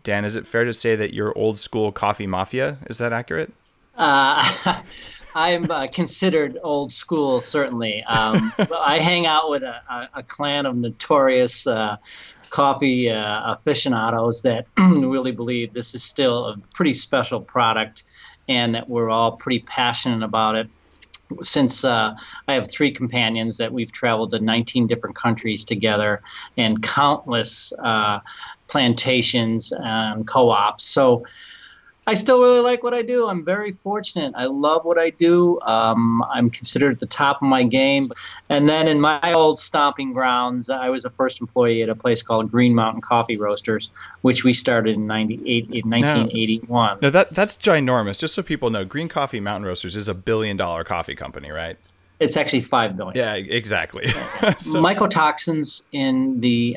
Dan, is it fair to say that you're old school coffee mafia? Is that accurate? I'm considered old school, certainly. I hang out with a clan of notorious coffee aficionados that really believe this is still a pretty special product and that we're all pretty passionate about it. Since I have three companions that we've traveled to 19 different countries together and countless plantations and co-ops. So I still really like what I do. I'm very fortunate. I love what I do. I'm considered at the top of my game. And then in my old stomping grounds, I was the first employee at a place called Green Mountain Coffee Roasters, which we started in 1981. No, that's ginormous. Just so people know, Green Coffee Mountain Roasters is $1 billion coffee company, right? It's actually 5 billion. Yeah, exactly. So, Mycotoxins in the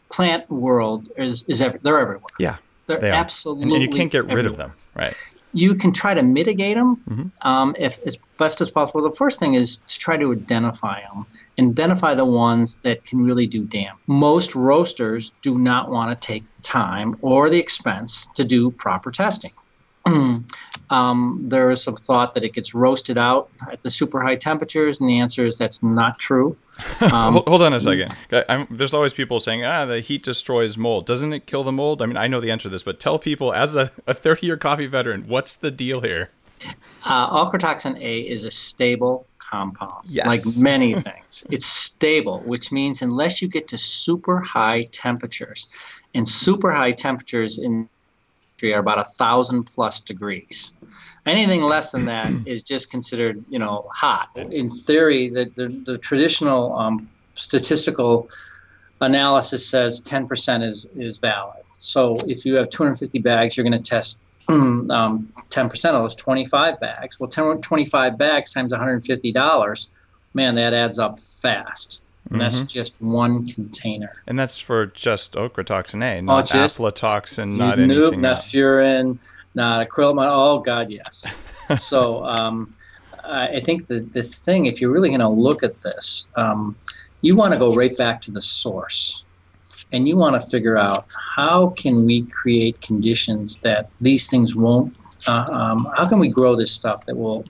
plant world they're everywhere. yeah. They're absolutely and you can't get rid everywhere. of them, right? You can try to mitigate them Mm-hmm. if as best as possible. The first thing is to try to identify them, identify the ones that can really do damage. Most roasters do not want to take the time or the expense to do proper testing. There is some thought that it gets roasted out at the super high temperatures, and the answer is that's not true. Hold on a second. There's always people saying, the heat destroys mold. Doesn't it kill the mold? I mean, I know the answer to this, but tell people, as a 30-year coffee veteran, what's the deal here? Ochratoxin A is a stable compound, Yes. like many things. It's stable, which means unless you get to super high temperatures, and super high temperatures in are about 1,000+ degrees. Anything less than that is just considered, hot. In theory, the traditional statistical analysis says 10% is valid. So if you have 250 bags, you're going to test 10% of those 25 bags. Well, 25 bags times $150, man, that adds up fast. And that's just one container. And that's for just ochratoxin A, not aflatoxin, not Nope, anything not else. furin, not acrylamide. Oh, God, yes. So I think the thing, if you're really going to look at this, you want to go right back to the source. And you want to figure out how can we create conditions that these things won't, how can we grow this stuff that will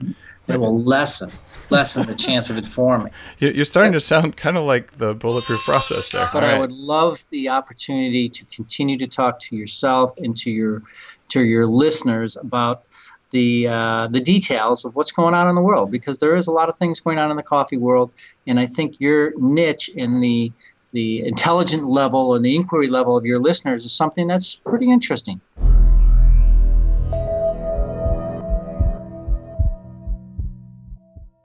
lessen the chance of it forming. You're starting to sound kind of like the bulletproof process there. But I would love the opportunity to continue to talk to yourself and to your listeners about the details of what's going on in the world, because there is a lot of things going on in the coffee world, and I think your niche in the intelligent level and the inquiry level of your listeners is something that's pretty interesting.